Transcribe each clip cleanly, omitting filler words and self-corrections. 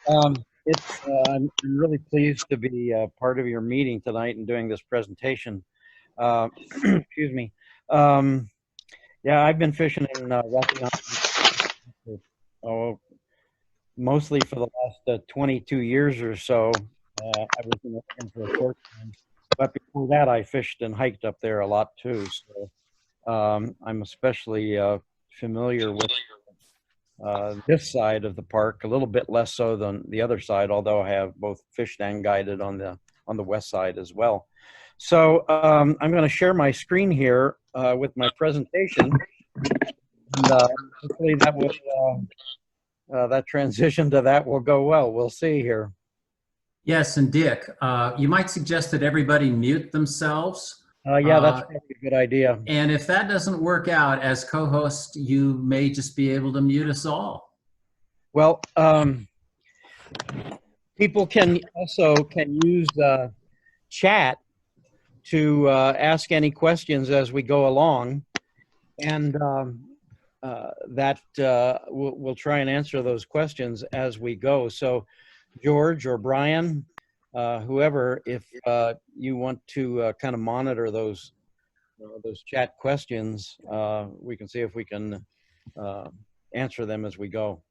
I'm really pleased to be part of your meeting tonight and doing this presentation. Excuse me. Um, yeah, I've been fishing in Rocky Mountain mostly for the last 22 years or so. I was in Oregon for a short time, but before that, I fished and hiked up there a lot too. So I'm especially familiar with this side of the park, a little bit less so than the other side, although I have both fished and guided on the west side as well. So I'm going to share my screen here with my presentation, and hopefully that will that transition to that will go well. We'll see here. Yes, and Dick, you might suggest that everybody mute themselves. Yeah, that's probably a good idea. And if that doesn't work out, as co-host, you may just be able to mute us all. Well, people can use chat to ask any questions as we go along, and we'll try and answer those questions as we go. So, George or Brian, whoever, if you want to kind of monitor those chat questions, we can see if we can answer them as we go.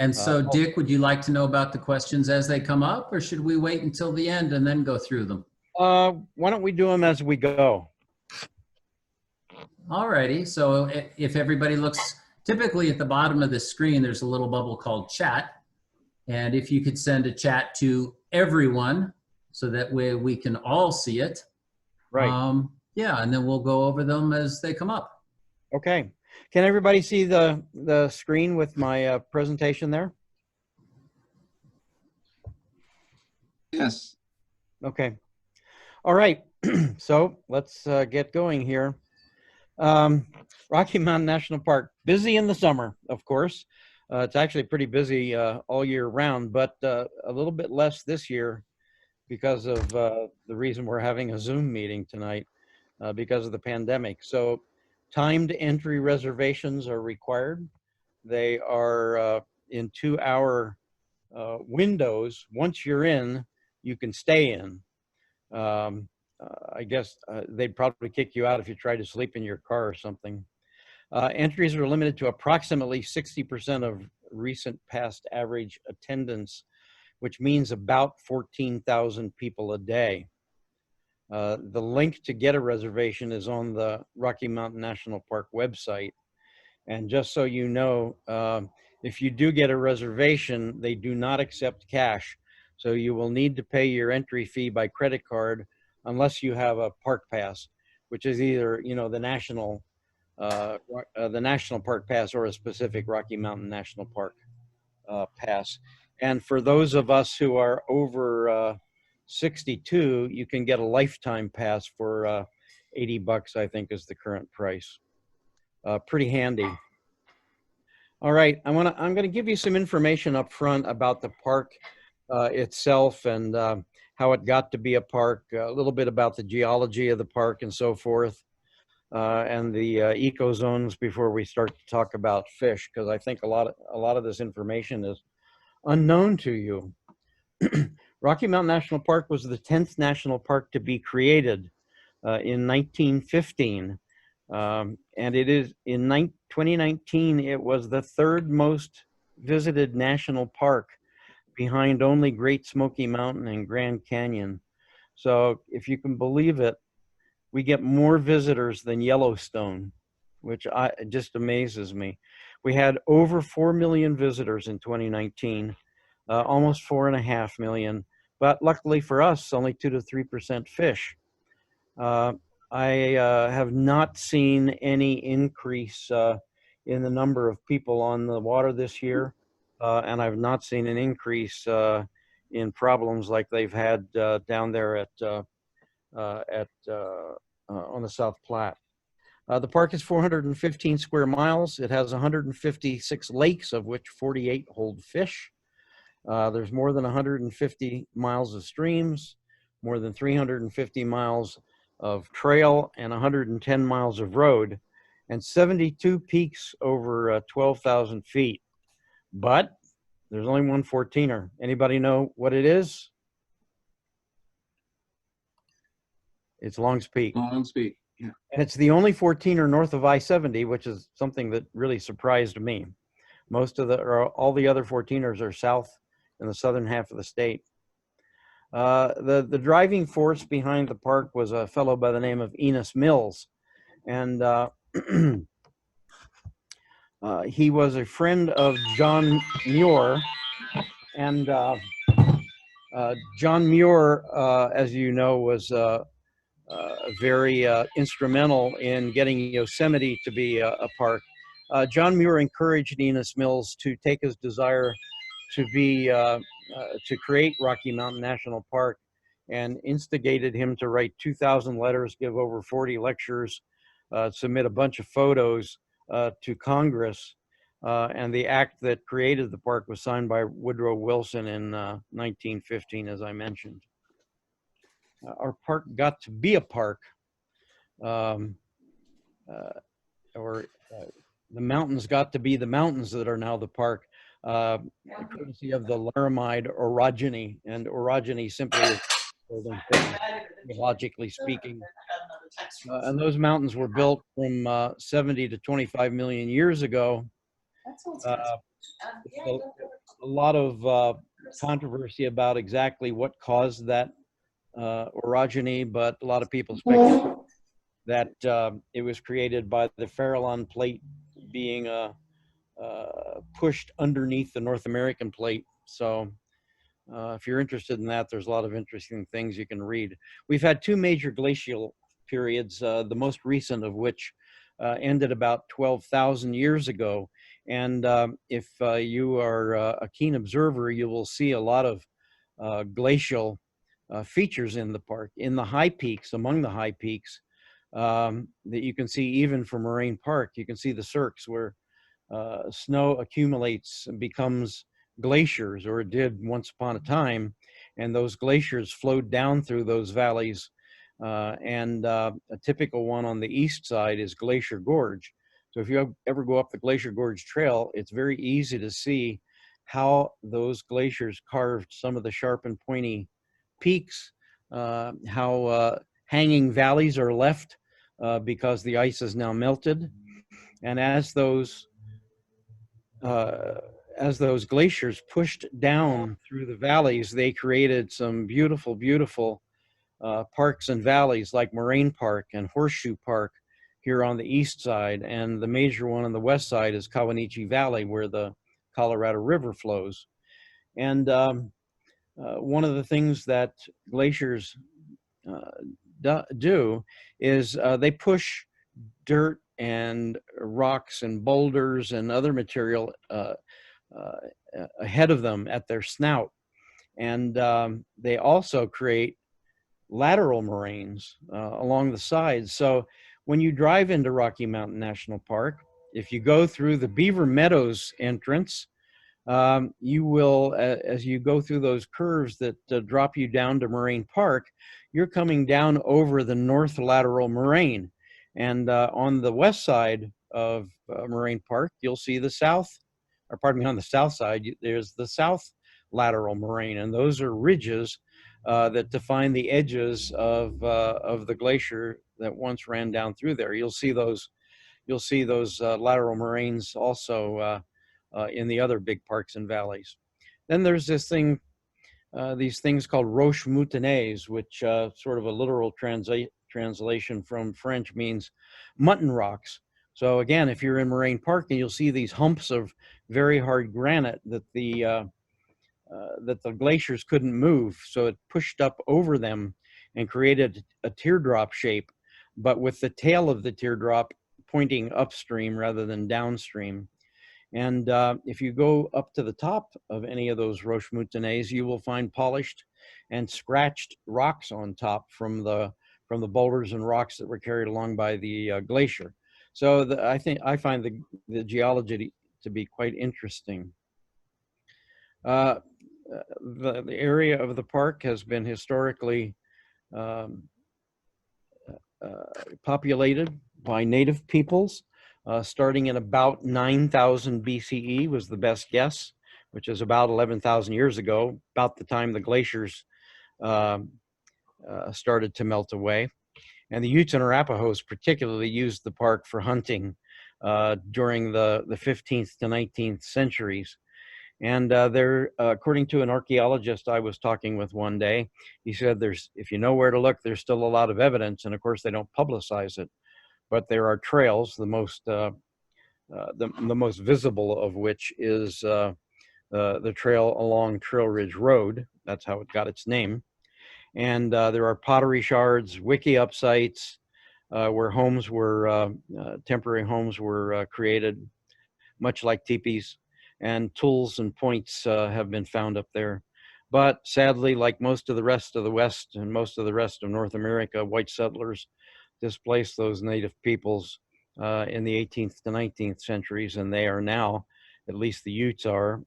And so, Dick, would you like to know about the questions as they come up, or should we wait until the end and then go through them? Why don't we do them as we go? All righty. So if everybody looks, typically at the bottom of the screen, there's a little bubble called chat. And if you could send a chat to everyone so that way we can all see it. Right. Yeah, and then we'll go over them as they come up. Okay. Can everybody see the screen with my presentation there? Yes. Okay. All right. So let's get going here. Rocky Mountain National Park, busy in the summer, of course. It's actually pretty busy all year round, but a little bit less this year because of the reason we're having a Zoom meeting tonight because of the pandemic. So timed entry reservations are required. They are in 2-hour windows. Once you're in, you can stay in. I guess they'd probably kick you out if you tried to sleep in your car or something. Entries are limited to approximately 60% of recent past average attendance, which means about 14,000 people a day. The link to get a reservation is on the Rocky Mountain National Park website. And just so you know, if you do get a reservation, they do not accept cash. So you will need to pay your entry fee by credit card unless you have a park pass, which is either, you know, the national park pass or a specific Rocky Mountain National Park pass. And for those of us who are over 62, you can get a lifetime pass for 80 bucks, I think is the current price. Pretty handy. All right, I'm gonna give you some information up front about the park itself and how it got to be a park, a little bit about the geology of the park and so forth, and the eco zones before we start to talk about fish, because I think a lot of this information is unknown to you. Rocky Mountain National Park was the 10th national park to be created in 1915. And it is in 2019, it was the third most visited national park behind only Great Smoky Mountain and Grand Canyon. So if you can believe it, we get more visitors than Yellowstone, which just amazes me. We had over 4 million visitors in 2019, almost 4.5 million, but luckily for us, only 2 to 3% fish. I have not seen any increase in the number of people on the water this year, and I've not seen an increase in problems like they've had down there on the South Platte. The park is 415 square miles. It has 156 lakes, of which 48 hold fish. There's more than 150 miles of streams, more than 350 miles of trail, and 110 miles of road, and 72 peaks over 12,000 feet. But There's only one 14er. Anybody know what it is? It's Long's Peak. Long speak. Yeah. And it's the only 14er north of I-70, which is something that really surprised me. Most of or all the other 14ers are south in the southern half of the state. The driving force behind the park was a fellow by the name of Enos Mills. And he was a friend of John Muir. And John Muir, as you know, was very instrumental in getting Yosemite to be a park. John Muir encouraged Enos Mills to take his desire to be to create Rocky Mountain National Park, and instigated him to write 2,000 letters, give over 40 lectures, submit a bunch of photos to Congress. And the act that created the park was signed by Woodrow Wilson in 1915, as I mentioned. Our park got to be a park, the mountains got to be the mountains that are now the park, courtesy of the Laramide orogeny. And orogeny simply is building things, geologically speaking. And those mountains were built from 70 to 25 million years ago. A lot of controversy about exactly what caused that orogeny, but a lot of people speculate that it was created by the Farallon plate being pushed underneath the North American plate. So if you're interested in that, there's a lot of interesting things you can read. We've had two major glacial periods, the most recent of which ended about 12,000 years ago. And if you are a keen observer, you will see a lot of glacial features in the park, in the high peaks, among the high peaks, that you can see even from Moraine Park. You can see the cirques where snow accumulates and becomes glaciers, or it did once upon a time, and those glaciers flowed down through those valleys. And a typical one on the east side is Glacier Gorge. So if you ever go up the Glacier Gorge Trail, it's very easy to see how those glaciers carved some of the sharp and pointy peaks, how hanging valleys are left because the ice is now melted. And as those glaciers pushed down through the valleys, they created some beautiful, beautiful parks and valleys like Moraine Park and Horseshoe Park here on the east side. And the major one on the west side is Kawanichi Valley, where the Colorado River flows. And one of the things that glaciers do is they push dirt and rocks and boulders and other material ahead of them at their snout. And they also create lateral moraines along the sides. So when you drive into Rocky Mountain National Park, if you go through the Beaver Meadows entrance, you will, as you go through those curves that drop you down to Moraine Park, you're coming down over the north lateral moraine. And on the west side of Moraine Park, you'll see the south, or pardon me, on the south side, there's the south lateral moraine. And those are ridges that define the edges of the glacier that once ran down through there. You'll see those lateral moraines also in the other big parks and valleys. Then there's this thing, these things called roches moutonnées, which sort of a literal translation from French means mutton rocks. So again, if you're in Moraine Park, and you'll see these humps of very hard granite that the glaciers couldn't move, so it pushed up over them and created a teardrop shape, but with the tail of the teardrop pointing upstream rather than downstream. And if you go up to the top of any of those roches moutonnées, you will find polished and scratched rocks on top from the boulders and rocks that were carried along by the glacier. So I find the geology to be quite interesting. The area of the park has been historically populated by native peoples. Starting in about 9,000 BCE was the best guess, which is about 11,000 years ago, about the time the glaciers started to melt away. And the Utes and Arapahoes particularly used the park for hunting during the 15th to 19th centuries. And according to an archaeologist I was talking with one day, he said, if you know where to look, there's still a lot of evidence. And of course, they don't publicize it, but there are trails, the most visible of which is the trail along Trail Ridge Road. That's how it got its name. And there are pottery shards, wiki-up sites where homes were, temporary homes were created, much like teepees, and tools and points have been found up there. But sadly, like most of the rest of the West and most of the rest of North America, white settlers displaced those native peoples in the 18th to 19th centuries, and they are now, at least the Utes are,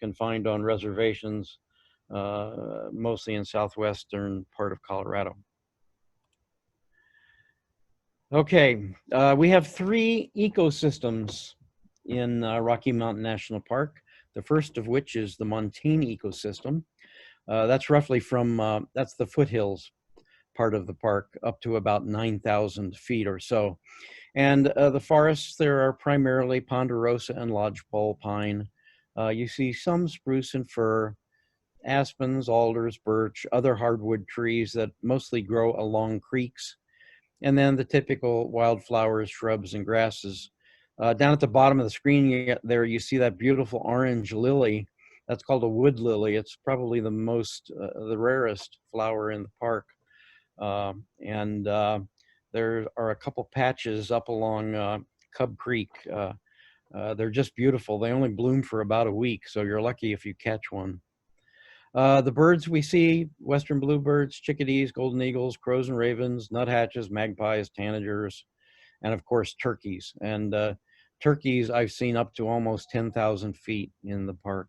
confined on reservations, mostly in southwestern part of Colorado. Okay, we have 3 ecosystems in Rocky Mountain National Park, the first of which is the Montane Ecosystem. That's roughly from, that's the foothills part of the park, up to about 9,000 feet or so. And the forests there are primarily ponderosa and lodgepole pine. You see some spruce and fir, aspens, alders, birch, other hardwood trees that mostly grow along creeks, and then the typical wildflowers, shrubs, and grasses. Down at the bottom of the screen there, you see that beautiful orange lily. That's called a wood lily. It's probably the rarest flower in the park. And there are a couple patches up along Cub Creek. They're just beautiful. They only bloom for about a week, so you're lucky if you catch one. The birds we see, western bluebirds, chickadees, golden eagles, crows and ravens, nuthatches, magpies, tanagers, and of course turkeys. And turkeys I've seen up to almost 10,000 feet in the park.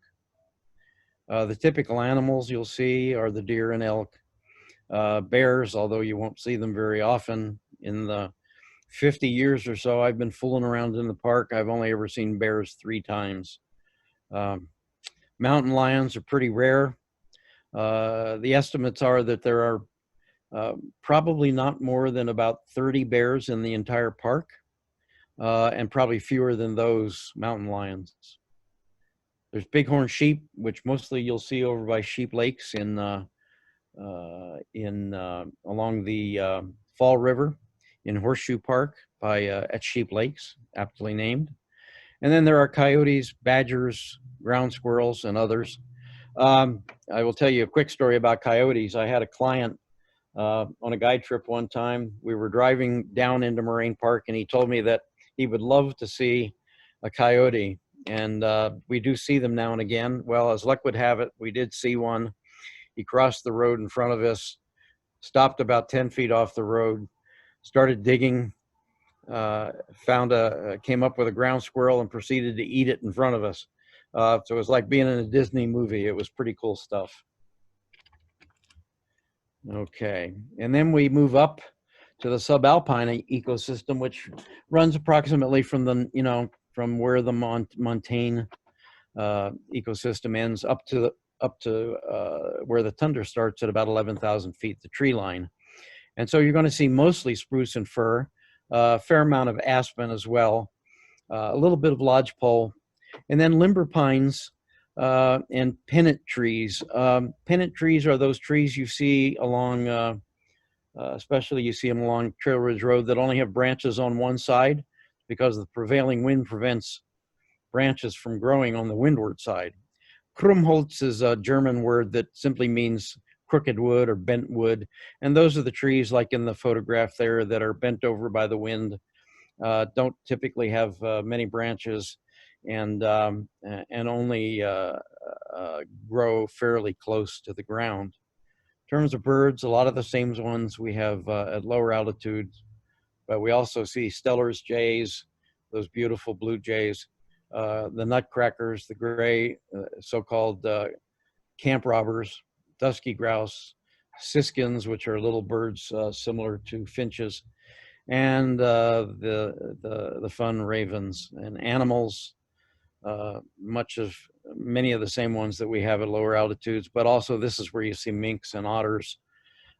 The typical animals you'll see are the deer and elk. Bears, although you won't see them very often. In the 50 years or so I've been fooling around in the park, I've only ever seen bears 3 times. Mountain lions are pretty rare. The estimates are that there are probably not more than about 30 bears in the entire park, and probably fewer than those mountain lions. There's bighorn sheep, which mostly you'll see over by Sheep Lakes along the Fall River in Horseshoe Park at Sheep Lakes, aptly named. And then there are coyotes, badgers, ground squirrels, and others. I will tell you a quick story about coyotes. I had a client on a guide trip one time. We were driving down into Moraine Park, and he told me that he would love to see a coyote. And we do see them now and again. Well, as luck would have it, we did see one. He crossed the road in front of us, stopped about 10 feet off the road, started digging, came up with a ground squirrel and proceeded to eat it in front of us. So it was like being in a Disney movie. It was pretty cool stuff. Okay, and then we move up to the Subalpine Ecosystem, which runs approximately from where the Montane Ecosystem ends up to where the Tundra starts at about 11,000 feet, the tree line. And so you're going to see mostly spruce and fir, a fair amount of aspen as well, a little bit of lodgepole, and then limber pines and pennant trees. Pennant trees are those trees you see along, especially you see them along Trail Ridge Road, that only have branches on one side because the prevailing wind prevents branches from growing on the windward side. Krummholz is a German word that simply means crooked wood or bent wood. And those are the trees like in the photograph there that are bent over by the wind, don't typically have many branches, and only grow fairly close to the ground. In terms of birds, a lot of the same ones we have at lower altitudes, but we also see Steller's jays, those beautiful blue jays, the nutcrackers, the gray, so-called camp robbers, dusky grouse, siskins, which are little birds similar to finches, and the fun ravens. And animals, much of many of the same ones that we have at lower altitudes, but also this is where you see minks and otters.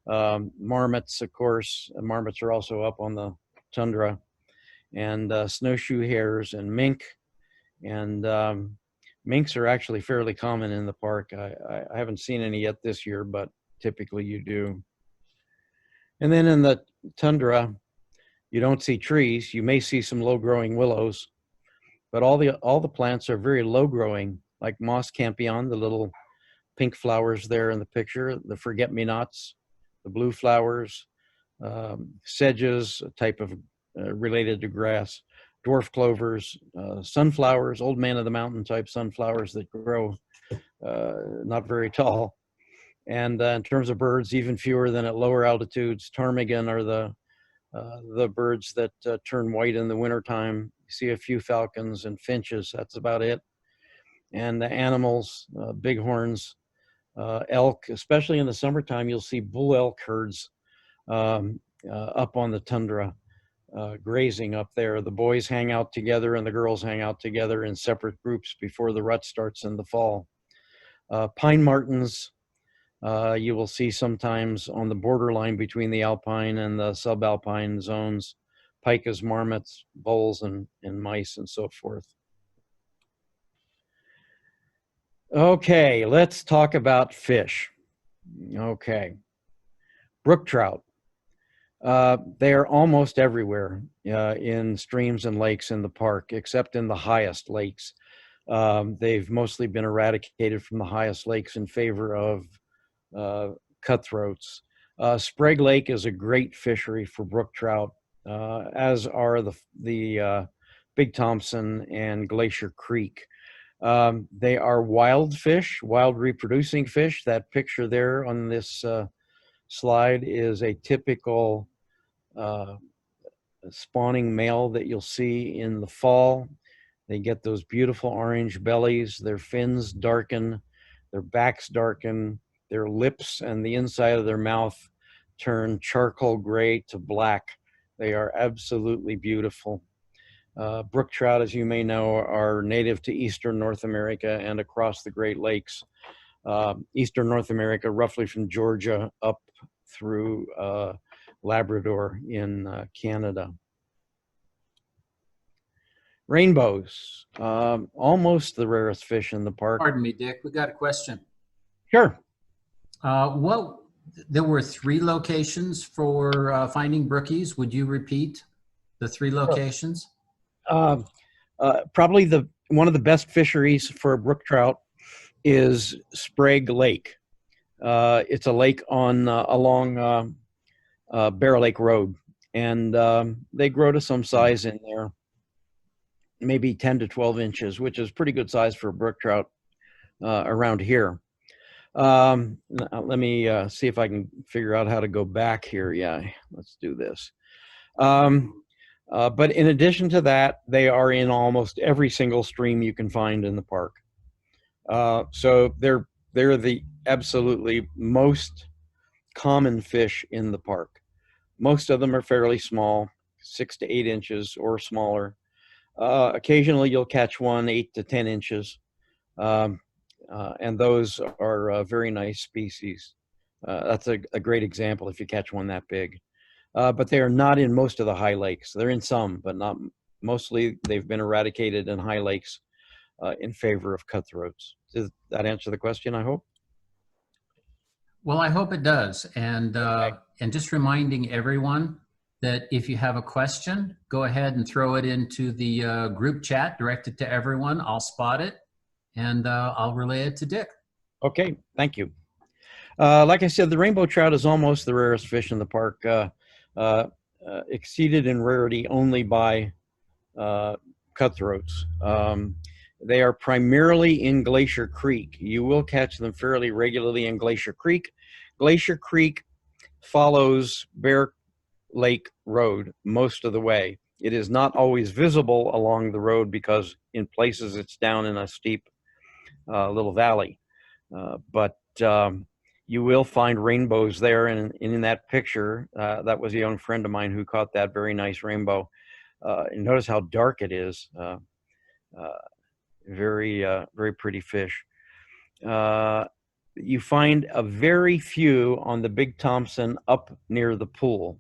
Marmots, of course. Marmots are also up on the tundra, and snowshoe hares and mink. And minks are actually fairly common in the park. I haven't seen any yet this year, but typically you do. And then in the tundra, you don't see trees. You may see some low-growing willows, but all the plants are very low-growing, like moss campion, the little pink flowers there in the picture, the forget-me-nots, the blue flowers, sedges, a type of related to grass, dwarf clovers, sunflowers, old man of the mountain type sunflowers that grow not very tall. And in terms of birds, even fewer than at lower altitudes. Ptarmigan are the birds that turn white in the wintertime. You see a few falcons and finches, that's about it. And the animals, bighorns, elk, especially in the summertime, you'll see bull elk herds up on the tundra, grazing up there. The boys hang out together and the girls hang out together in separate groups before the rut starts in the fall. Pine martens, you will see sometimes on the borderline between the alpine and the subalpine zones, pikas, marmots, voles, and mice, and so forth. Okay, let's talk about fish. Okay. Brook trout. They are almost everywhere in streams and lakes in the park, except in the highest lakes. They've mostly been eradicated from the highest lakes in favor of cutthroats. Sprague Lake is a great fishery for brook trout, as are the Big Thompson and Glacier Creek. They are wild fish, wild reproducing fish. That picture there on this slide is a typical spawning male that you'll see in the fall. They get those beautiful orange bellies, their fins darken, their backs darken, their lips and the inside of their mouth turn charcoal gray to black. They are absolutely beautiful. Brook trout, as you may know, are native to eastern North America and across the Great Lakes. Eastern North America, roughly from Georgia up through Labrador in Canada. Rainbows, almost the rarest fish in the park. Pardon me, Dick, we got a question. Sure. There were 3 locations for finding brookies. Would you repeat the 3 locations? Probably one of the best fisheries for brook trout is Sprague Lake. It's a lake on along Bear Lake Road, and they grow to some size in there, maybe 10 to 12 inches, which is pretty good size for a brook trout around here. Let me see if I can figure out how to go back here. Yeah, let's do this. But in addition to that, they are in almost every single stream you can find in the park. So they're the absolutely most common fish in the park. Most of them are fairly small, 6 to 8 inches or smaller. Occasionally you'll catch one 8 to 10 inches. And those are very nice species. That's a great example if you catch one that big. But they are not in most of the high lakes. They're in some, but not mostly. They've been eradicated in high lakes in favor of cutthroats. Does that answer the question, I hope? Well, I hope it does. And just reminding everyone that if you have a question, go ahead and throw it into the group chat, direct it to everyone. I'll spot it, and I'll relay it to Dick. Okay, thank you. Like I said, the rainbow trout is almost the rarest fish in the park, exceeded in rarity only by cutthroats. They are primarily in Glacier Creek. You will catch them fairly regularly in Glacier Creek. Glacier Creek follows Bear Lake Road most of the way. It is not always visible along the road because in places it's down in a steep little valley. But you will find rainbows there, and in that picture, that was a young friend of mine who caught that very nice rainbow. And notice how dark it is. very pretty fish. You find a very few on the Big Thompson up near the pool.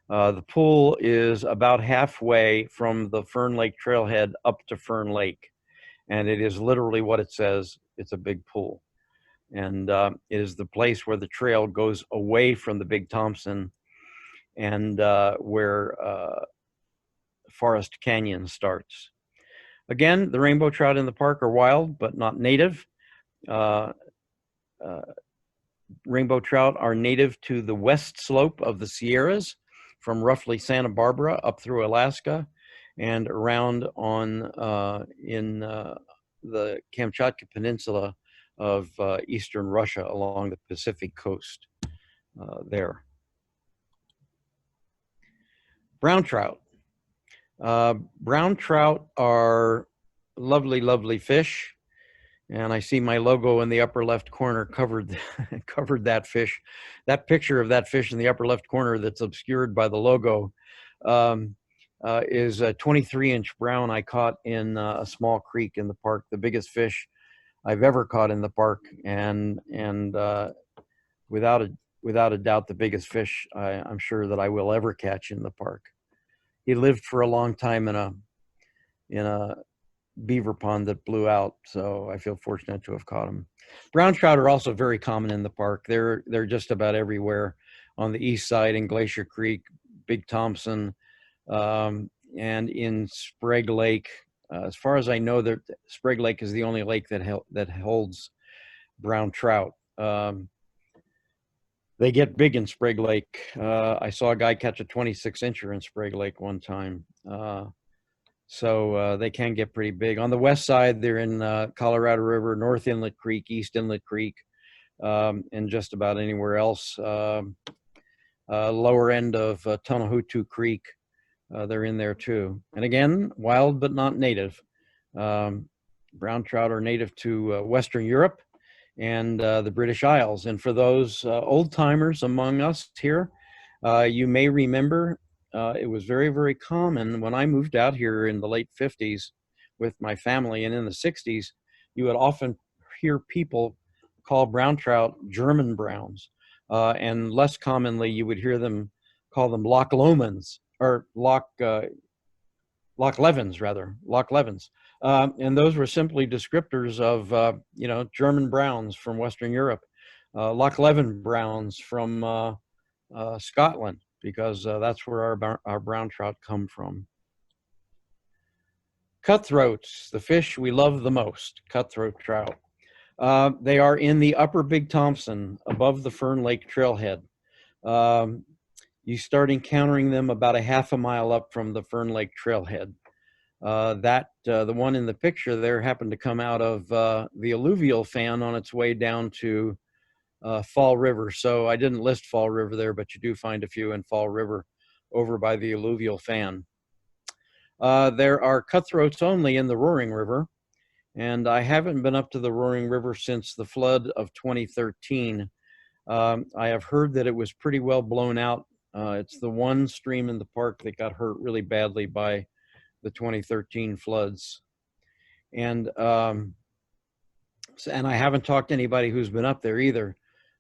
The pool is about halfway from the Fern Lake trailhead up to Fern Lake, and it is literally what it says. It's a big pool, and it is the place where the trail goes away from the Big Thompson and where Forest Canyon starts. Again, the rainbow trout in the park are wild, but not native. Rainbow trout are native to the west slope of the Sierras, from roughly Santa Barbara up through Alaska and around on in the Kamchatka Peninsula of eastern Russia along the Pacific coast there. Brown trout. Brown trout are lovely, lovely fish. And I see my logo in the upper left corner covered that fish. That picture of that fish in the upper left corner that's obscured by the logo is a 23-inch brown I caught in a small creek in the park, the biggest fish I've ever caught in the park, and without a doubt the biggest fish I'm sure that I will ever catch in the park. He lived for a long time in a beaver pond that blew out, so I feel fortunate to have caught him. Brown trout are also very common in the park. They're just about everywhere on the east side in Glacier Creek, Big Thompson, and in Sprague Lake. As far as I know, that Sprague Lake is the only lake that holds brown trout. They get big in Sprague Lake. I saw a guy catch a 26-incher in Sprague Lake one time. So they can get pretty big. On the west side, they're in Colorado River, North Inlet Creek, East Inlet Creek, and just about anywhere else. Lower end of Tonahutu Creek, they're in there too. And again, wild but not native. Brown trout are native to Western Europe and the British Isles. And for those old timers among us here, you may remember it was very, very common when I moved out here in the late 50s with my family, and in the 60s, you would often hear people call brown trout German browns. And less commonly, you would hear them call them Loch Lomans, or Loch Levens, rather, Loch Levens. And those were simply descriptors of, German browns from Western Europe, Loch Leven browns from Scotland, because that's where our brown trout come from. Cutthroats, the fish we love the most, cutthroat trout. They are in the upper Big Thompson above the Fern Lake trailhead. You start encountering them about a half a mile up from the Fern Lake trailhead. The one in the picture there happened to come out of the alluvial fan on its way down to Fall River. So I didn't list Fall River there, but you do find a few in Fall River over by the alluvial fan. There are cutthroats only in the Roaring River, and I haven't been up to the Roaring River since the flood of 2013. I have heard that it was pretty well blown out. It's the one stream in the park that got hurt really badly by the 2013 floods. And I haven't talked to anybody who's been up there either.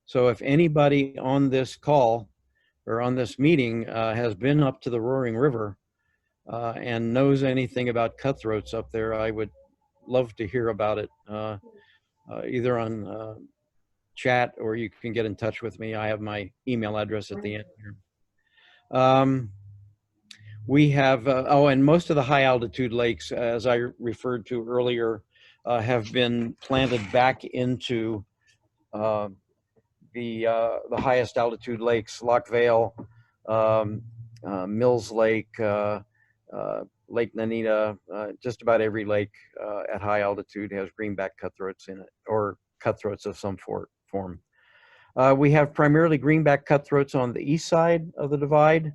So if anybody on this call or on this meeting has been up to the Roaring River and knows anything about cutthroats up there, I would love to hear about it, either on chat, or you can get in touch with me. I have my email address at the end here. We have, and most of the high altitude lakes, as I referred to earlier, have been planted back into the highest altitude lakes, Loch Vale, Mills Lake, Lake Nanita. Just about every lake at high altitude has greenback cutthroats in it, or cutthroats of some form. We have primarily greenback cutthroats on the east side of the divide,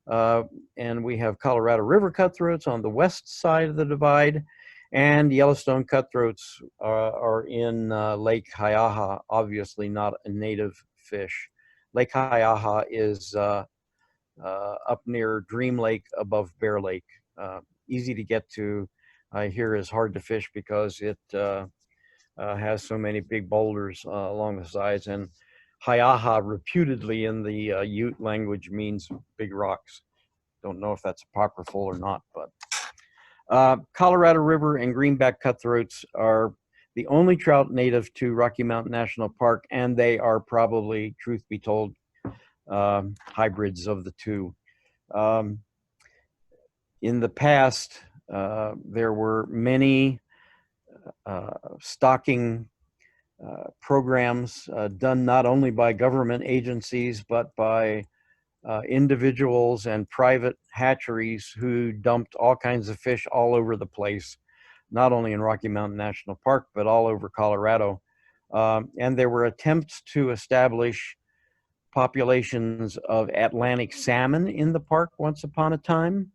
and we have Colorado River cutthroats on the west side of the divide, and Yellowstone cutthroats are in Lake Hiaha, obviously not a native fish. Lake Hiaha is up near Dream Lake above Bear Lake. Easy to get to. I hear is hard to fish because it has so many big boulders along the sides. And Haiaha, reputedly in the Ute language, means big rocks. Don't know if that's apocryphal or not, but Colorado River and greenback cutthroats are the only trout native to Rocky Mountain National Park, and they are probably, truth be told, hybrids of the two. In the past, there were many stocking programs done not only by government agencies, but by individuals and private hatcheries who dumped all kinds of fish all over the place, not only in Rocky Mountain National Park, but all over Colorado. And there were attempts to establish populations of Atlantic salmon in the park once upon a time.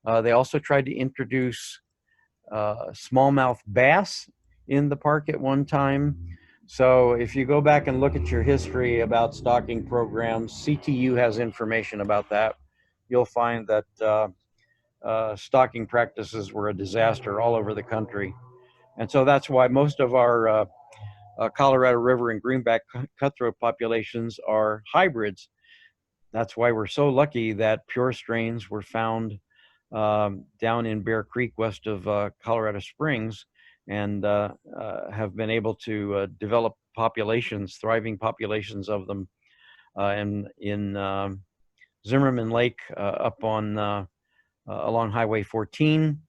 They also tried to introduce smallmouth bass in the park at one time. So if you go back and look at your history about stocking programs, CTU has information about that. You'll find that stocking practices were a disaster all over the country. And so that's why most of our Colorado River and greenback cutthroat populations are hybrids. That's why we're so lucky that pure strains were found down in Bear Creek west of Colorado Springs, and have been able to develop populations, thriving populations of them in Zimmerman Lake up on along Highway 14,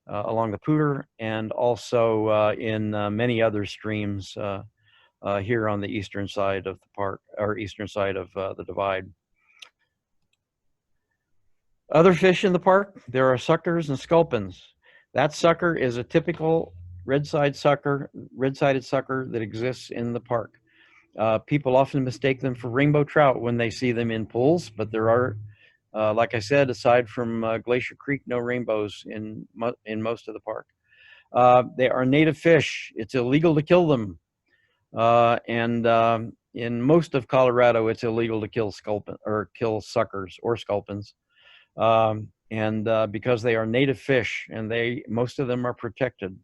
along the Pooter, and also in many other streams here on the eastern side of the park, or eastern side of the divide. Other fish in the park, there are suckers and sculpins. That sucker is a typical red-sided sucker that exists in the park. People often mistake them for rainbow trout when they see them in pools, but there are, like I said, aside from Glacier Creek, no rainbows in most of the park. They are native fish. It's illegal to kill them. And in most of Colorado, it's illegal to kill suckers or sculpins. Because they are native fish, and most of them are protected.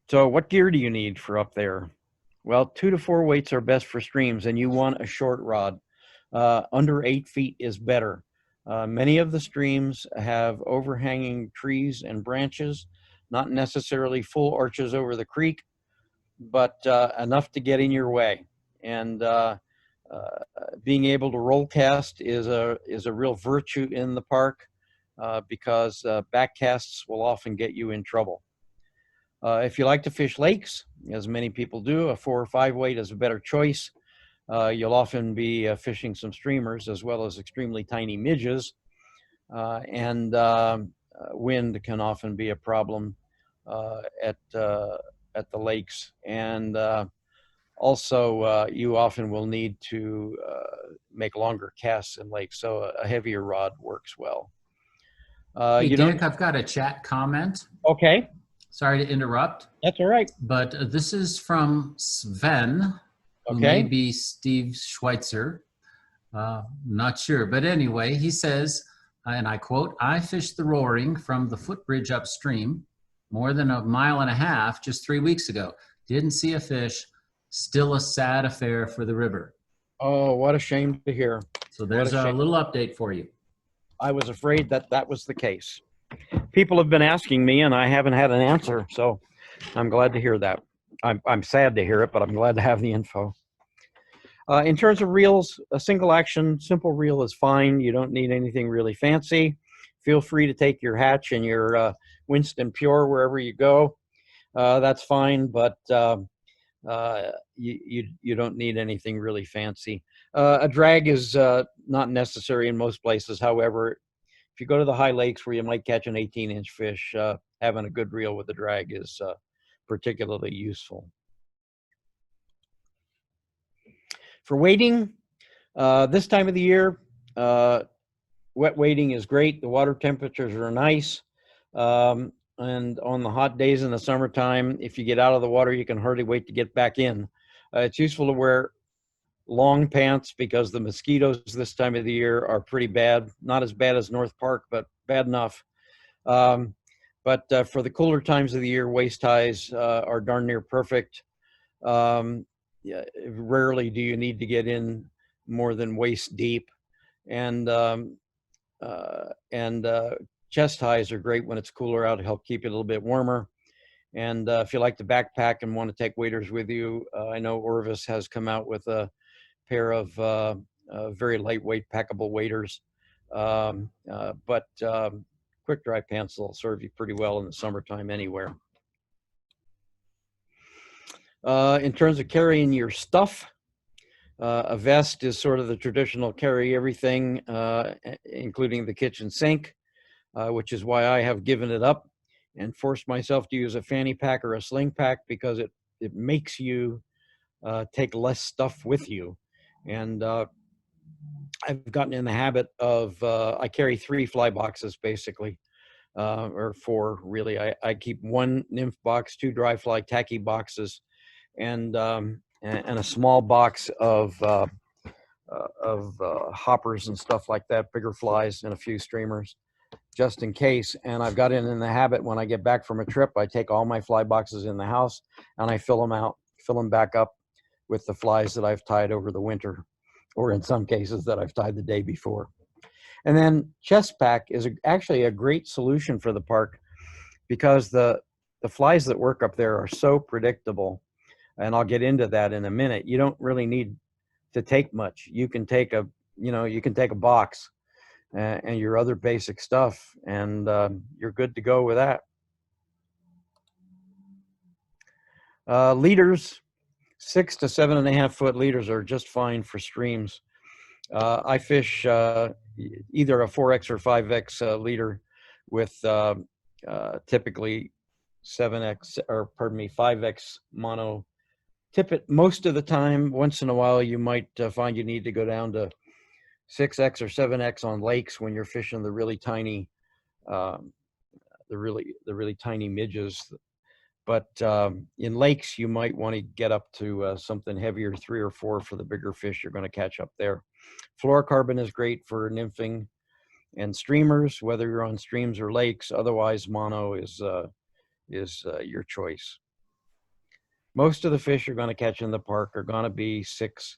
So what gear do you need for up there? Well, 2 to 4 weights are best for streams, and you want a short rod. Under 8 feet is better. Many of the streams have overhanging trees and branches, not necessarily full arches over the creek, but enough to get in your way. And being able to roll cast is a real virtue in the park because back casts will often get you in trouble. If you like to fish lakes, as many people do, a 4 or 5 weight is a better choice. You'll often be fishing some streamers as well as extremely tiny midges, and wind can often be a problem at the lakes. And also, you often will need to make longer casts in lakes, so a heavier rod works well. Hey, Dick, I've got a chat comment. Okay. Sorry to interrupt. That's all right. But this is from Sven, who may be Steve Schweitzer. Not sure. But anyway, he says, and I quote, "I fished the Roaring from the footbridge upstream more than 1.5 miles just 3 weeks ago. Didn't see a fish. Still a sad affair for the river." Oh, what a shame to hear. So there's a little update for you. I was afraid that that was the case. People have been asking me, and I haven't had an answer, so I'm glad to hear that. I'm sad to hear it, but I'm glad to have the info. In terms of reels, a single action, simple reel is fine. You don't need anything really fancy. Feel free to take your hatch and your Winston Pure wherever you go. That's fine, but you don't need anything really fancy. A drag is not necessary in most places. However, if you go to the high lakes where you might catch an 18-inch fish, having a good reel with a drag is particularly useful. For wading, this time of the year, wet wading is great. The water temperatures are nice. And on the hot days in the summertime, if you get out of the water, you can hardly wait to get back in. It's useful to wear long pants because the mosquitoes this time of the year are pretty bad. Not as bad as North Park, but bad enough. But for the cooler times of the year, waist highs are darn near perfect. Yeah, rarely do you need to get in more than waist deep, and chest highs are great when it's cooler out to help keep it a little bit warmer. And if you like to backpack and want to take waders with you, I know Orvis has come out with a pair of very lightweight packable waders. But quick dry pants will serve you pretty well in the summertime anywhere. In terms of carrying your stuff, a vest is sort of the traditional carry everything, including the kitchen sink, which is why I have given it up and forced myself to use a fanny pack or a sling pack, because it makes you take less stuff with you. And I've gotten in the habit of, I carry 3 fly boxes basically, or 4 really. I keep 1 nymph box, 2 dry fly tacky boxes, and a small box of hoppers and stuff like that, bigger flies and a few streamers, just in case. And I've got it in the habit, when I get back from a trip, I take all my fly boxes in the house and I fill them back up with the flies that I've tied over the winter, or in some cases that I've tied the day before. And then chest pack is actually a great solution for the park, because the flies that work up there are so predictable. And I'll get into that in a minute. You don't really need to take much. You can take a box and your other basic stuff, and you're good to go with that. Leaders, 6 to 7.5 foot leaders are just fine for streams. I fish either a 4X or 5X leader with typically 5X mono. Tip it most of the time. Once in a while, you might find you need to go down to 6X or 7X on lakes when you're fishing the really tiny, the really tiny midges. But in lakes, you might want to get up to something heavier, 3 or 4 for the bigger fish you're going to catch up there. Fluorocarbon is great for nymphing and streamers, whether you're on streams or lakes. Otherwise, mono is your choice. Most of the fish you're going to catch in the park are going to be 6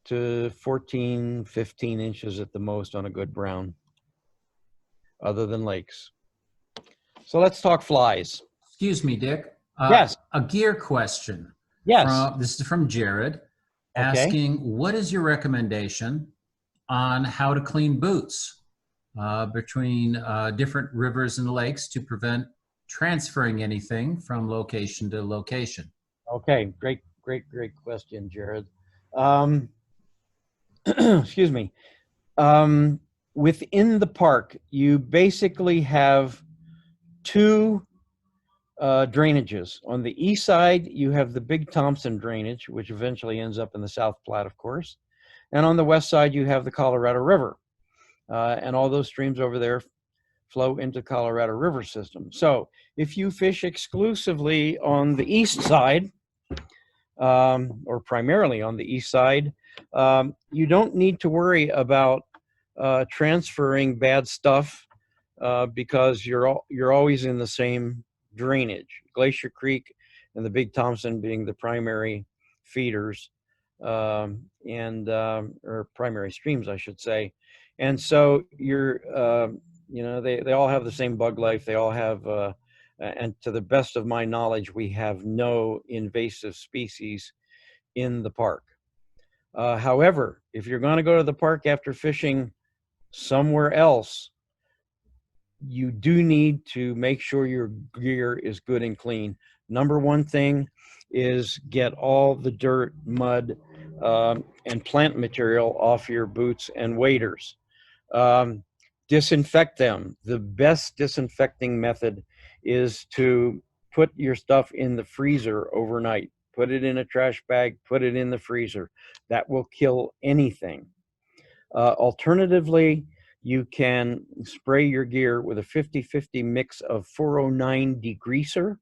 to 14, 15 inches at the most on a good brown, other than lakes. So let's talk flies. Excuse me, Dick. Yes. A gear question. Yes. This is from Jared, Okay. asking, what is your recommendation on how to clean boots between different rivers and lakes to prevent transferring anything from location to location? Okay, great question, Jared. Excuse me. Within the park, you basically have 2 drainages. On the east side, you have the Big Thompson drainage, which eventually ends up in the South Platte, of course. And on the west side, you have the Colorado River. And all those streams over there flow into Colorado River system. So if you fish exclusively on the east side, or primarily on the east side, you don't need to worry about transferring bad stuff, because you're always in the same drainage. Glacier Creek and the Big Thompson being the primary feeders, or primary streams, I should say. And so you're, they all have the same bug life. They all have, and to the best of my knowledge, we have no invasive species in the park. However, if you're going to go to the park after fishing somewhere else, you do need to make sure your gear is good and clean. Number one thing is get all the dirt, mud, and plant material off your boots and waders. Disinfect them. The best disinfecting method is to put your stuff in the freezer overnight. Put it in a trash bag, put it in the freezer. That will kill anything. Alternatively, you can spray your gear with a 50-50 mix of 409 degreaser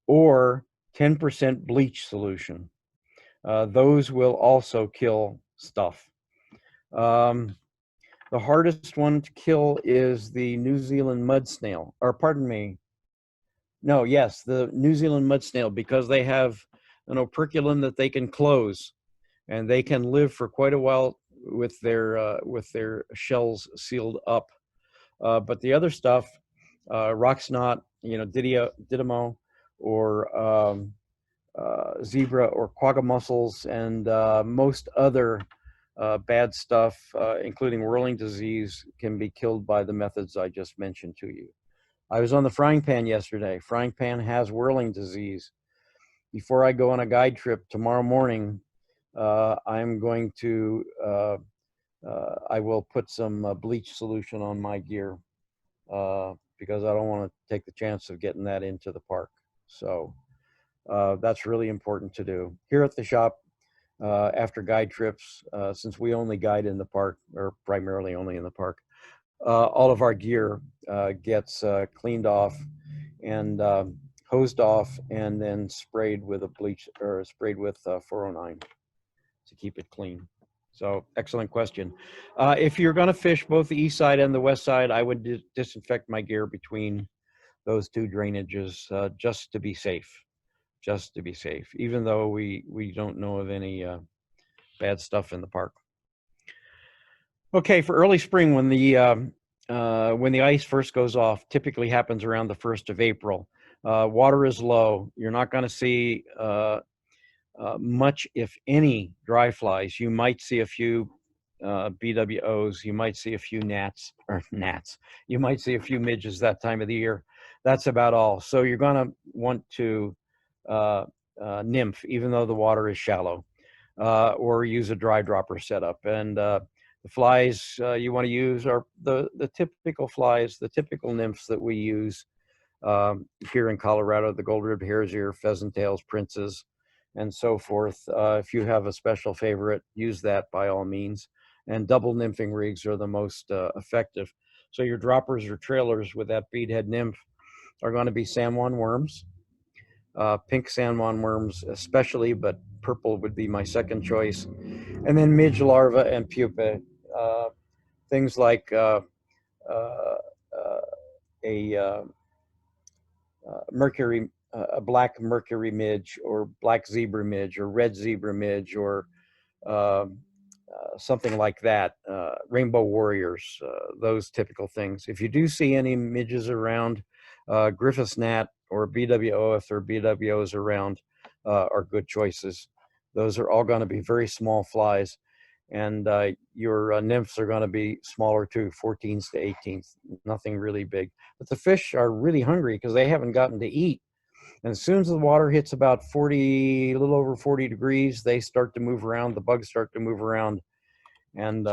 or 10% bleach solution. Those will also kill stuff. The hardest one to kill is the New Zealand mud snail, or pardon me. No, yes, the New Zealand mud snail, because they have an operculum that they can close, and they can live for quite a while with their shells sealed up. But the other stuff, rock snot, Didymo, or zebra or quagga mussels, and most other bad stuff, including whirling disease, can be killed by the methods I just mentioned to you. I was on the frying pan yesterday. Frying pan has whirling disease. Before I go on a guide trip tomorrow morning, I'm going to, I will put some bleach solution on my gear because I don't want to take the chance of getting that into the park. So that's really important to do. Here at the shop, after guide trips, since we only guide in the park, or primarily only in the park, all of our gear gets cleaned off and hosed off and then sprayed with a bleach, or sprayed with 409 to keep it clean. So excellent question. If you're going to fish both the east side and the west side, I would disinfect my gear between those two drainages just to be safe. Just to be safe, even though we don't know of any bad stuff in the park. Okay, for early spring, when the ice first goes off, typically happens around the 1st of April. Water is low. You're not going to see much, if any, dry flies. You might see a few BWOs. You might see a few gnats. You might see a few midges that time of the year. That's about all. So you're going to want to nymph, even though the water is shallow, or use a dry dropper setup. And the flies you want to use are the typical flies, the typical nymphs that we use here in Colorado: the gold-ribbed hare's ear, pheasant tails, princes, and so forth. If you have a special favorite, use that by all means. And double nymphing rigs are the most effective. So your droppers or trailers with that beadhead nymph are going to be San Juan worms, pink San Juan worms especially, but purple would be my second choice. And then midge larvae and pupae, things like a mercury, a black mercury midge, or black zebra midge, or red zebra midge, or something like that, rainbow warriors, those typical things. If you do see any midges around, Griffith's gnat or BWO, if there are BWOs around, are good choices. Those are all going to be very small flies, and your nymphs are going to be smaller too, 14s to 18s, nothing really big. But the fish are really hungry because they haven't gotten to eat. And as soon as the water hits about 40, a little over 40 degrees, they start to move around, the bugs start to move around, and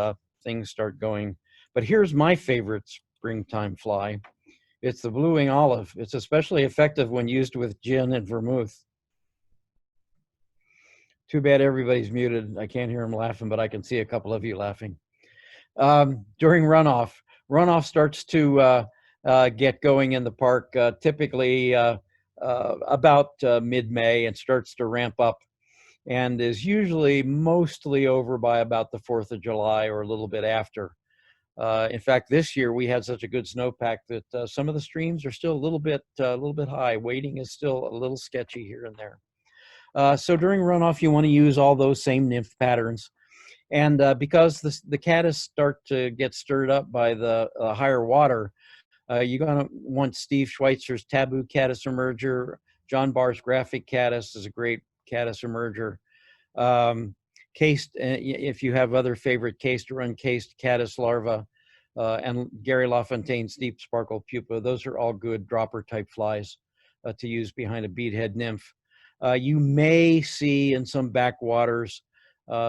things start going. But here's my favorite springtime fly. It's the blue-wing olive. It's especially effective when used with gin and vermouth. Too bad everybody's muted. I can't hear them laughing, but I can see a couple of you laughing. During runoff, runoff starts to get going in the park, typically about mid-May, and starts to ramp up, and is usually mostly over by about the 4th of July or a little bit after. In fact, this year we had such a good snowpack that some of the streams are still a little bit high. Wading is still a little sketchy here and there. So during runoff, you want to use all those same nymph patterns. And because the caddis start to get stirred up by the higher water, you're going to want Steve Schweitzer's Taboo Caddis Emerger. John Barr's Graphic Caddis is a great caddis emerger. Cased, if you have other favorite cased or uncased caddis larvae, and Gary LaFontaine's Deep Sparkle Pupa, those are all good dropper type flies to use behind a beadhead nymph. You may see in some backwaters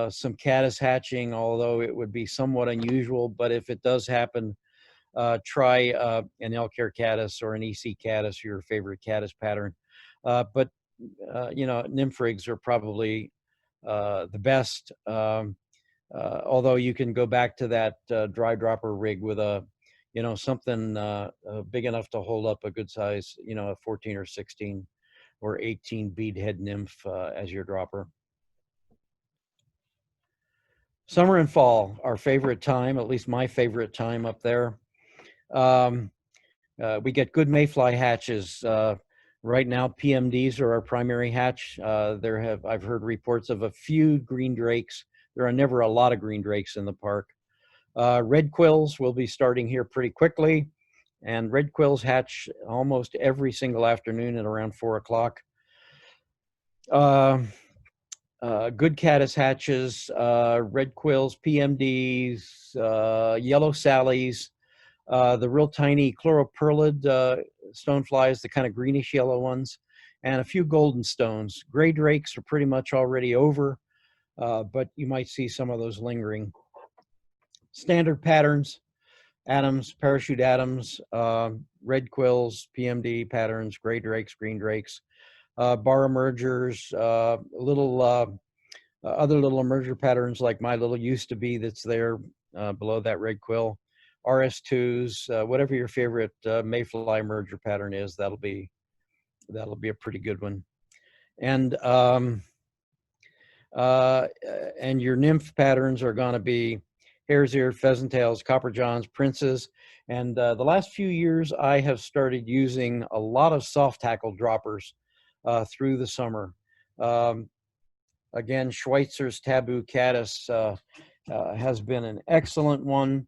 some caddis hatching, although it would be somewhat unusual. But if it does happen, try an elk hair caddis or an EC caddis, your favorite caddis pattern. But nymph rigs are probably the best. Although you can go back to that dry dropper rig with a, something big enough to hold up a good size, a 14 or 16 or 18 beadhead nymph as your dropper. Summer and fall, our favorite time, at least my favorite time up there. Um, we get good mayfly hatches. Right now, PMDs are our primary hatch. I've heard reports of a few green drakes. There are never a lot of green drakes in the park. Red quills will be starting here pretty quickly, and red quills hatch almost every single afternoon at around 4 o'clock. Good caddis hatches, red quills, PMDs, yellow sallies, the real tiny chloropurlid stoneflies, the kind of greenish yellow ones, and a few golden stones. Gray drakes are pretty much already over, but you might see some of those lingering. Standard patterns, Adams, parachute Adams, red quills, PMD patterns, gray drakes, green drakes, bar emergers, other little emerger patterns like my little used to be that's there below that red quill, RS2s, whatever your favorite mayfly emerger pattern is, that'll be a pretty good one. And your nymph patterns are going to be hare's ear, pheasant tails, copper johns, princes. And the last few years, I have started using a lot of soft tackle droppers through the summer. Again, Schweitzer's taboo caddis has been an excellent one.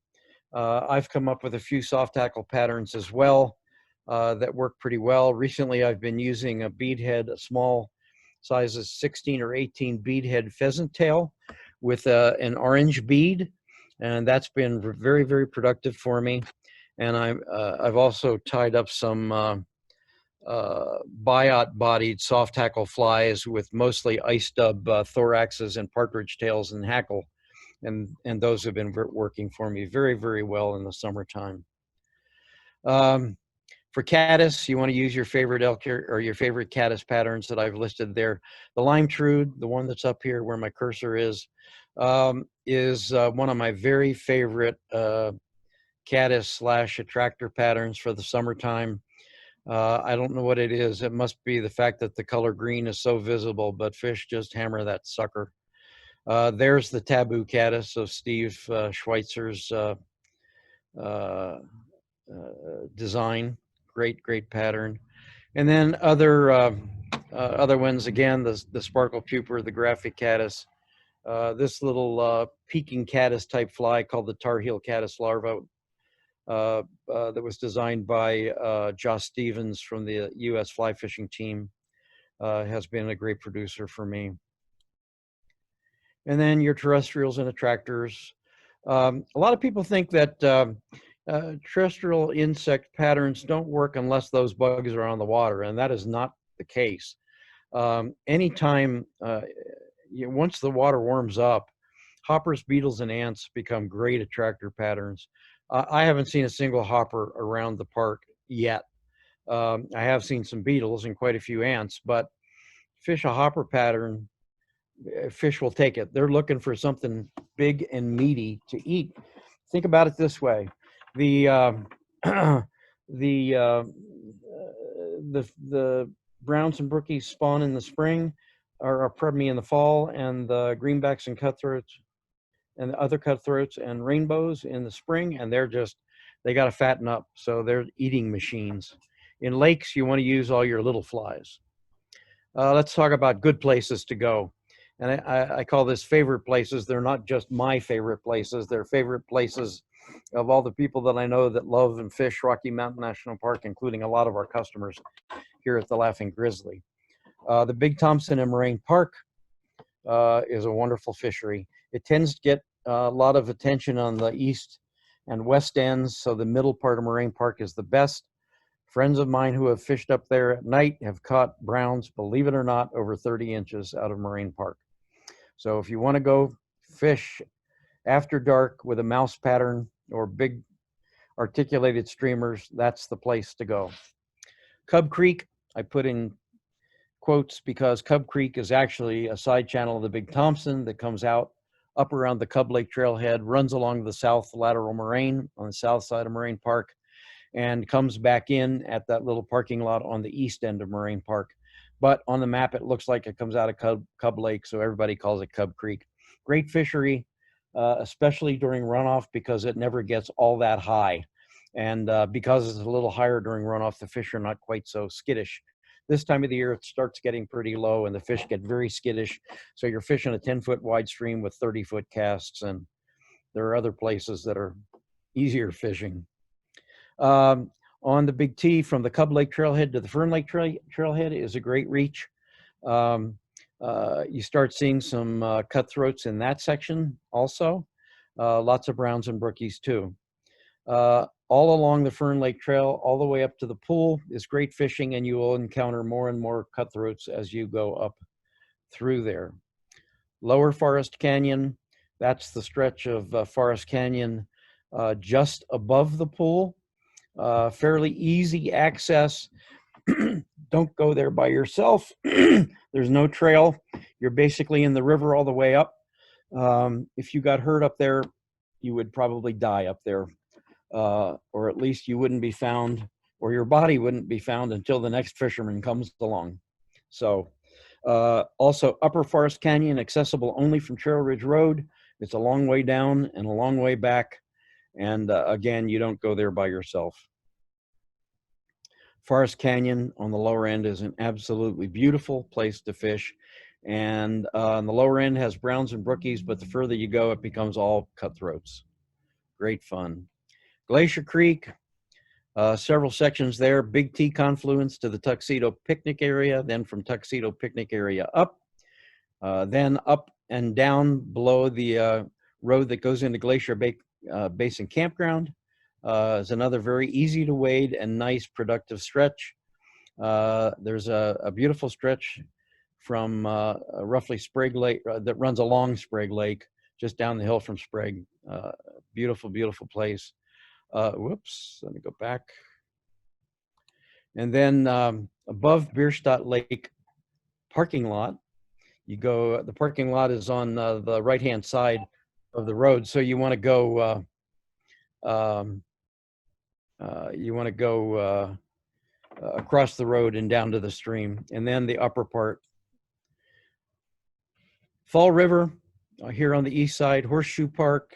I've come up with a few soft tackle patterns as well that work pretty well. Recently, I've been using a beadhead, a small sizes 16 or 18 beadhead pheasant tail with an orange bead, and that's been very, very productive for me. And I've also tied up some biot-bodied soft tackle flies with mostly ice dub thoraxes and partridge tails and hackle, and those have been working for me very, very well in the summertime. For caddis, you want to use your favorite elk or your favorite caddis patterns that I've listed there. The lime trude, the one that's up here where my cursor is one of my very favorite caddis / attractor patterns for the summertime. I don't know what it is. It must be the fact that the color green is so visible, but fish just hammer that sucker. There's the taboo caddis of Steve Schweitzer's design. Great pattern. And then other ones, again, the sparkle puper, the graphic caddis, this little peking caddis type fly called the Tar Heel caddis larva that was designed by Josh Stevens from the U.S. fly fishing team, has been a great producer for me. And then your terrestrials and attractors. A lot of people think that terrestrial insect patterns don't work unless those bugs are on the water, and that is not the case. Anytime, once the water warms up, hoppers, beetles, and ants become great attractor patterns. I haven't seen a single hopper around the park yet. I have seen some beetles and quite a few ants, but fish a hopper pattern, fish will take it. They're looking for something big and meaty to eat. Think about it this way: the browns and brookies spawn in the spring, or pardon me, in the fall, and the greenbacks and cutthroats and other cutthroats and rainbows in the spring, and they got to fatten up, so they're eating machines. In lakes, you want to use all your little flies. Let's talk about good places to go. And I call this favorite places. They're not just my favorite places. They're favorite places of all the people that I know that love and fish Rocky Mountain National Park, including a lot of our customers here at the Laughing Grizzly. The Big Thompson in Moraine Park is a wonderful fishery. It tends to get a lot of attention on the east and west ends, so the middle part of Moraine Park is the best. Friends of mine who have fished up there at night have caught browns, believe it or not, over 30 inches out of Moraine Park. So if you want to go fish after dark with a mouse pattern or big articulated streamers, that's the place to go. Cub Creek, I put in quotes because Cub Creek is actually a side channel of the Big Thompson that comes out up around the Cub Lake trailhead, runs along the south lateral moraine on the south side of Moraine Park, and comes back in at that little parking lot on the east end of Moraine Park. But on the map, it looks like it comes out of Cub Lake, so everybody calls it Cub Creek. Great fishery. especially during runoff because it never gets all that high. And because it's a little higher during runoff, the fish are not quite so skittish. This time of the year, it starts getting pretty low and the fish get very skittish. So you're fishing a 10-foot wide stream with 30-foot casts, and there are other places that are easier fishing. On the Big T, from the Cub Lake Trailhead to the Fern Lake Trailhead is a great reach. You start seeing some cutthroats in that section also. Lots of browns and brookies too. All along the Fern Lake Trail, all the way up to the pool is great fishing, and you will encounter more and more cutthroats as you go up through there. Lower Forest Canyon, that's the stretch of Forest Canyon just above the pool. Fairly easy access. Don't go there by yourself. There's no trail. You're basically in the river all the way up. If you got hurt up there, you would probably die up there. Or at least you wouldn't be found, or your body wouldn't be found until the next fisherman comes along. So also Upper Forest Canyon, accessible only from Trail Ridge Road. It's a long way down and a long way back. And again, you don't go there by yourself. Forest Canyon on the lower end is an absolutely beautiful place to fish. And on the lower end has browns and brookies, but the further you go, it becomes all cutthroats. Great fun. Glacier Creek, several sections there. Big T confluence to the Tuxedo Picnic area, then from Tuxedo Picnic area up, then up and down below the road that goes into Glacier Basin Campground. Is another very easy to wade and nice productive stretch. There's a beautiful stretch from roughly Sprague Lake that runs along Sprague Lake, just down the hill from Sprague. Beautiful, beautiful place. Whoops, let me go back. And then above Bierstadt Lake parking lot, you go, the parking lot is on the right-hand side of the road. So you want to go, across the road and down to the stream. And then the upper part. Fall River here on the east side, Horseshoe Park,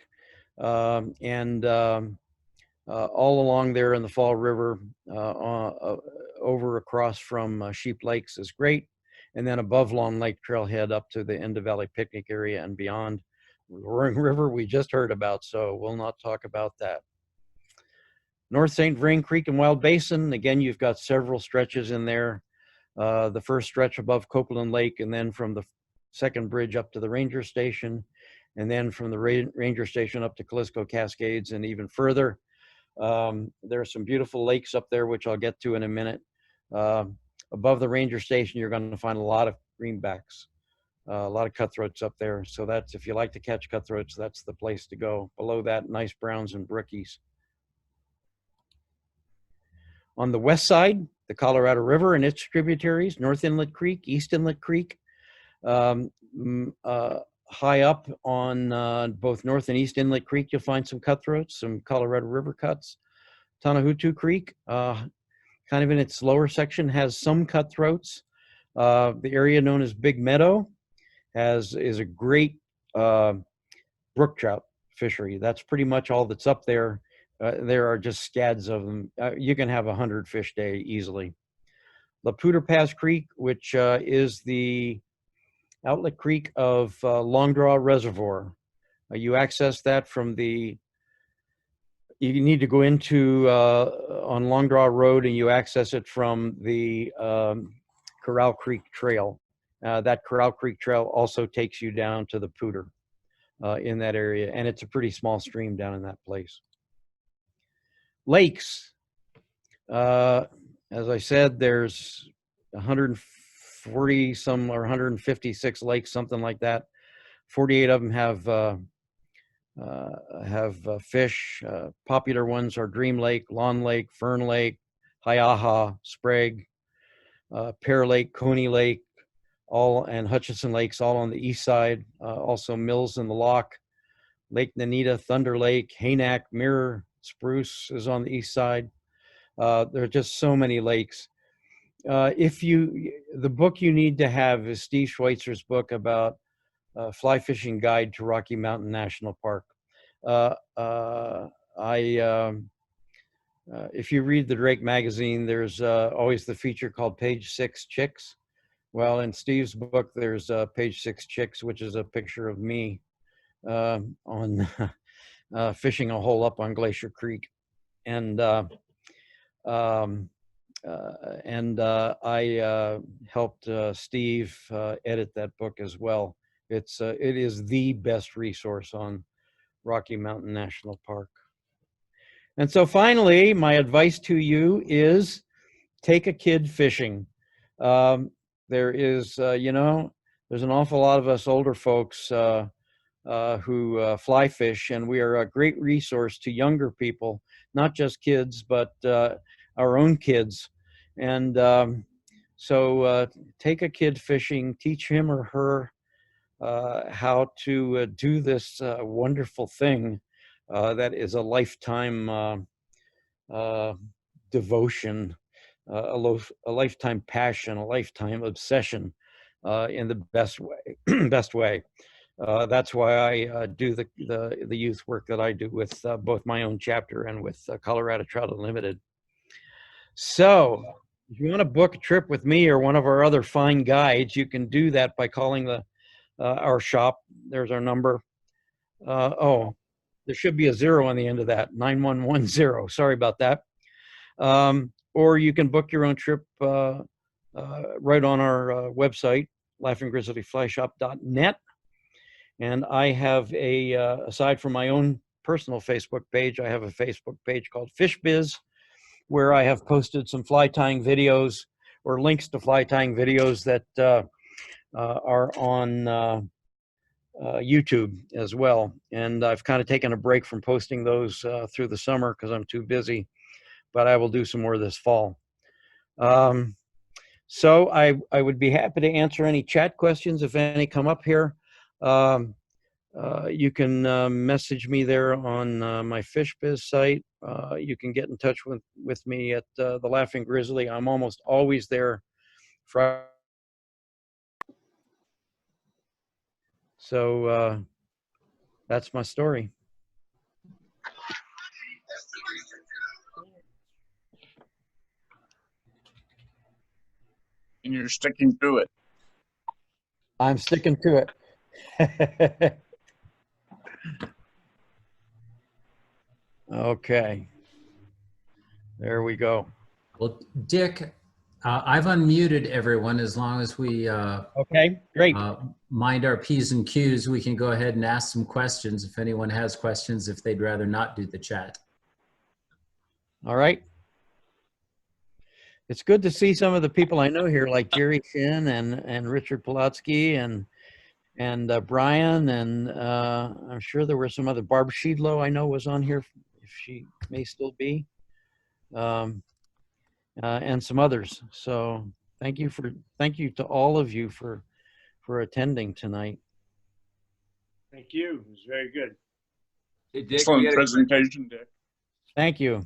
and all along there in the Fall River, over across from Sheep Lakes is great. And then above Long Lake Trailhead up to the End of Valley Picnic area and beyond. Roaring River we just heard about, so we'll not talk about that. North St. Vrain Creek and Wild Basin, again, you've got several stretches in there. The first stretch above Copeland Lake, and then from the second bridge up to the ranger station, and then from the ranger station up to Callisto Cascades and even further. There are some beautiful lakes up there, which I'll get to in a minute. Above the ranger station, you're going to find a lot of greenbacks, a lot of cutthroats up there. So that's, if you like to catch cutthroats, that's the place to go. Below that, nice browns and brookies. On the west side, the Colorado River and its tributaries, North Inlet Creek, East Inlet Creek. High up on both North and East Inlet Creek, you'll find some cutthroats, some Colorado River cuts. Tanahutu Creek, kind of in its lower section, has some cutthroats. The area known as Big Meadow is a great brook trout fishery. That's pretty much all that's up there. There are just scads of them. You can have 100 fish day easily. Laputa Pass Creek, which is the outlet creek of Long Draw Reservoir. You access that from the, you need to go into on Long Draw Road, and you access it from the Corral Creek Trail. That Corral Creek Trail also takes you down to the Pooter in that area, and it's a pretty small stream down in that place. Lakes, as I said, there's 140 some or 156 lakes, something like that. 48 of them have fish. Popular ones are Dream Lake, Lawn Lake, Fern Lake, Hiaha, Sprague, Pear Lake, Coney Lake, all, and Hutchinson Lakes, all on the east side. Also Mills in the Lock, Lake Nanita, Thunder Lake, Haynack, Mirror, Spruce is on the east side. There are just so many lakes. The book you need to have is Steve Schweitzer's book about Fly Fishing Guide to Rocky Mountain National Park. If you read the Drake magazine, there's always the feature called Page 6 Chicks. Well, in Steve's book, there's Page 6 Chicks, which is a picture of me on fishing a hole up on Glacier Creek. And I helped Steve edit that book as well. It is the best resource on Rocky Mountain National Park. And so finally, my advice to you is take a kid fishing. There is, there's an awful lot of us older folks who fly fish, and we are a great resource to younger people, not just kids, but our own kids. And so take a kid fishing, teach him or her how to do this wonderful thing that is a lifetime devotion, a lifetime passion, a lifetime obsession in the best way. Best way. That's why I do the youth work that I do with both my own chapter and with Colorado Trout Unlimited. So if you want to book a trip with me or one of our other fine guides, you can do that by calling our shop. There's our number. Oh, there should be a 0 on the end of that, 9110. Sorry about that. Or you can book your own trip right on our website, laughinggrizzlyflyshop.net. And I have aside from my own personal Facebook page, I have a Facebook page called Fish Biz, where I have posted some fly tying videos or links to fly tying videos that are on YouTube as well. And I've kind of taken a break from posting those through the summer because I'm too busy, but I will do some more this fall. So I would be happy to answer any chat questions if any come up here. You can message me there on my Fish Biz site. You can get in touch with me at the Laughing Grizzly. I'm almost always there. So that's my story. And you're sticking to it. I'm sticking to it. Okay. There we go. Well, Dick, I've unmuted everyone. As long as we okay, great. Mind our P's and Q's, we can go ahead and ask some questions if anyone has questions, if they'd rather not do the chat. All right. It's good to see some of the people I know here, like Jerry Finn and Richard Polotsky and Brian, and I'm sure there were some other. Barb Sheedlow I know was on here, if she may still be, and some others. So thank you to all of you for attending tonight. Thank you. It was very good. Hey, Dick, Excellent presentation, Dick. Thank you.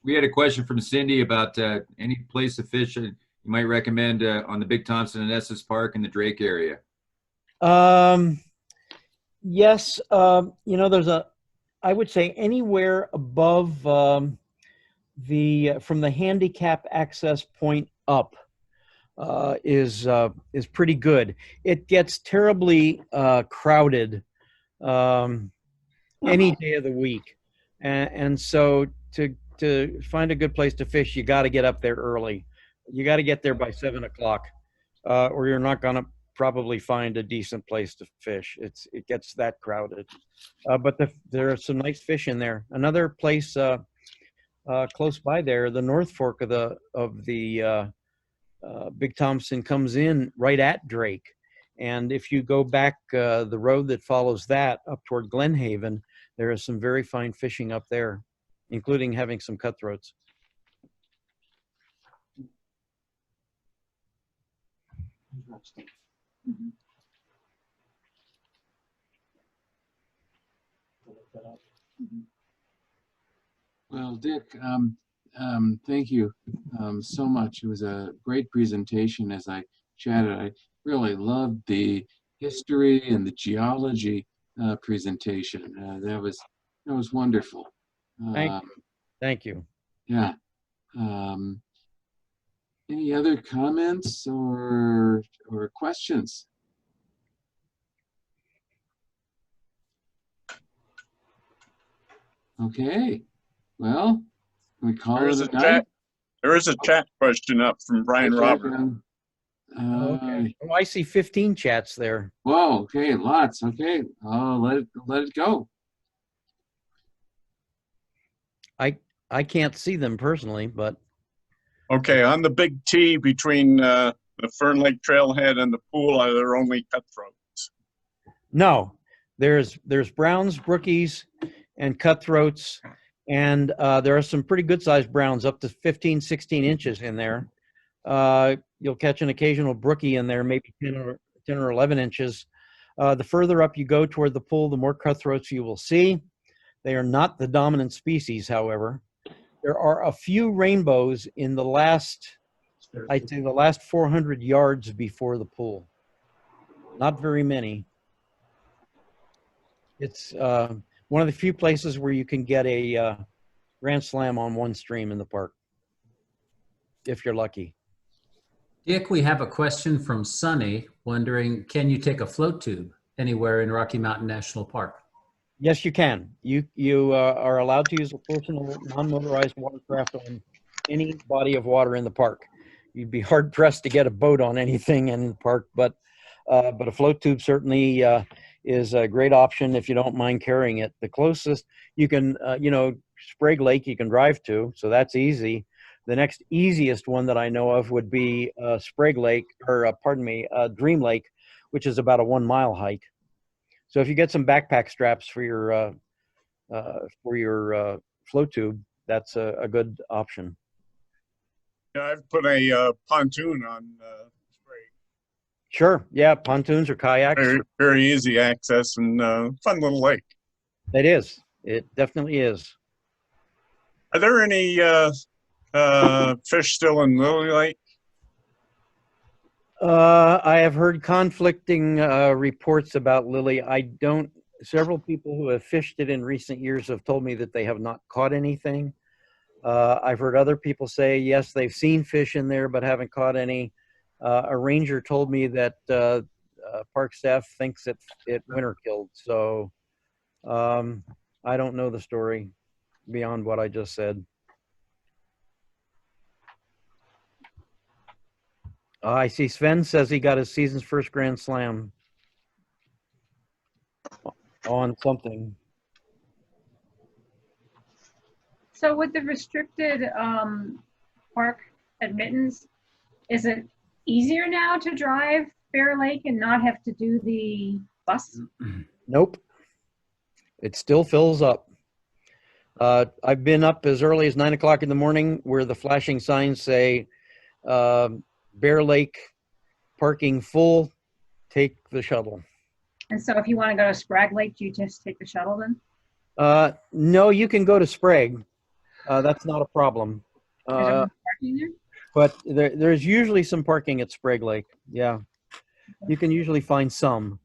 we had a question from Cindy about any place to fish you might recommend on the Big Thompson and Estes Park in the Drake area. Yes, you know, I would say anywhere above from the handicap access point up is pretty good. It gets terribly crowded any day of the week, and so to find a good place to fish, you got to get up there early. You got to get there by 7 o'clock, or you're not gonna probably find a decent place to fish. It gets that crowded, but there are some nice fish in there. Another place close by there, the North Fork of the Big Thompson comes in right at Drake, and if you go back the road that follows that up toward Glen Haven, there is some very fine fishing up there, including having some cutthroats. Well, Dick, thank you so much. It was a great presentation. As I chatted, I really loved the history and the geology presentation. That was wonderful. Thank you. Yeah. Any other comments or questions? Okay. Well, we call There is it a a chat. night. There is a chat question up from Brian Okay, Roberts. Okay. Oh, I see 15 chats there. Whoa, okay, lots. Okay. Oh, let it go. I can't see them personally, but Okay, on the big T between the Fern Lake Trailhead and the pool, are there only cutthroats? no, there's browns, brookies, and cutthroats, and there are some pretty good sized browns up to 15, 16 inches in there. You'll catch an occasional brookie in there, maybe 10 or 11 inches. The further up you go toward the pool, the more cutthroats you will see. They are not the dominant species, however. There are a few rainbows in the last, I'd say the last 400 yards before the pool. Not very many. It's one of the few places where you can get a Grand Slam on one stream in the park, if you're lucky. Dick, we have a question from Sunny wondering, can you take a float tube anywhere in Rocky Mountain National Park? Yes, you can. You are allowed to use a personal non-motorized watercraft on any body of water in the park. You'd be hard pressed to get a boat on anything in the park, but a float tube certainly is a great option if you don't mind carrying it. The closest you can, Sprague Lake you can drive to, so that's easy. The next easiest one that I know of would be Sprague Lake, or Dream Lake, which is about a 1 mile hike. So if you get some backpack straps for your float tube, that's a good option. Yeah, I've put a pontoon on Sprague. Sure, yeah, pontoons or kayaks. Very, very easy access and fun little lake. It is. It definitely is. Are there any fish still in Lily Lake? I have heard conflicting reports about Lily. Several people who have fished it in recent years have told me that they have not caught anything. I've heard other people say, yes, they've seen fish in there, but haven't caught any. A ranger told me that park staff thinks it winter killed. So I don't know the story beyond what I just said. I see Sven says he got his season's first Grand Slam on something. So with the restricted park admittance, is it easier now to drive Bear Lake and not have to do the bus? Nope. It still fills up. I've been up as early as 9 o'clock in the morning where the flashing signs say, Bear Lake parking full, take the shuttle. And so if you want to go to Sprague Lake, do you just take the shuttle then? No, you can go to Sprague. That's not a problem. Is there no parking there? But there's usually some parking at Sprague Lake. Yeah, you can usually find some.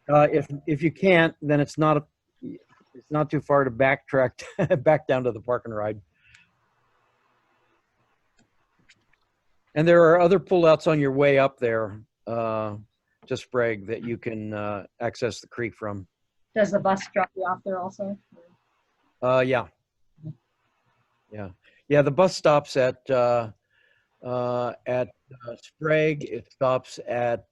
If you can't, then it's not too far to backtrack back down to the park and ride. And there are other pullouts on your way up there to Sprague that you can access the creek from. Does the bus drop you off there also? Yeah. The bus stops at Sprague. It stops at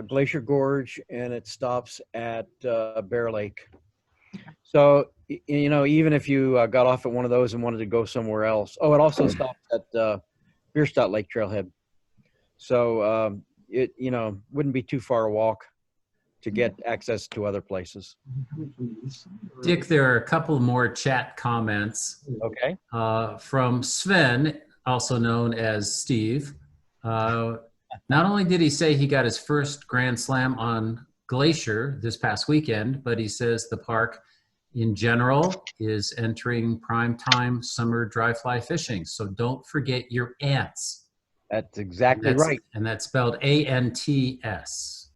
Glacier Gorge, and it stops at Bear Lake. So, even if you got off at one of those and wanted to go somewhere else. Oh, it also stops at Bierstadt Lake Trailhead. So, it wouldn't be too far a walk to get access to other places. Dick, there are a couple more chat comments. Okay. From Sven, also known as Steve. Not only did he say he got his first Grand Slam on Glacier this past weekend, but he says the park in general is entering prime time summer dry fly fishing. So don't forget your ants. That's exactly right. And that's spelled ANTS.